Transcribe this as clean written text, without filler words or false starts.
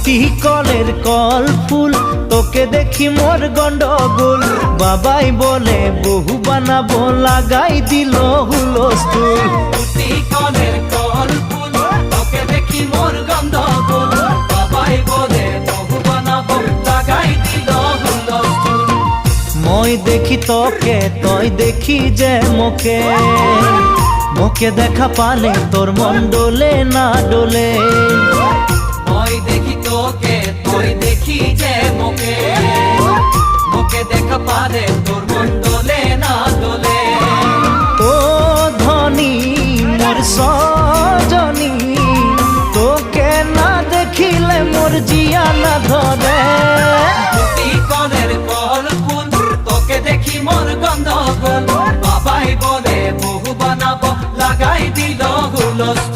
দুটি কলের কল ফুল, তোকে দেখি মোর গন্ডগোল। বাবাই বলে বহু বানাবো, লাগাই দিল হুলস্থুল। দুটি কলের কল ফুল, তোকে দেখি মোর গন্ডগোল। বাবাই বলে বহু বানাবো, লাগাই দিল হুলস্থুল। মই দেখি তোকে, তই দেখি যে মোকে, মোকে দেখা পালে তোর মন ডোলে না ডোলে। মই দেখি তোকে, তুই দেখি যে মোকে, মোকে দেখা পারে তোর মন দোলে না দোলে। ও ধনী মোর সজনী, তোকে না দেখিলে মোর জিয়া না ধরে। দুটি কলের কল ফুল, তোকে দেখি মোর গন্ডগোল। বাবাই বলে বহু বানাবো, লাগাই দিল হুলস্থুল।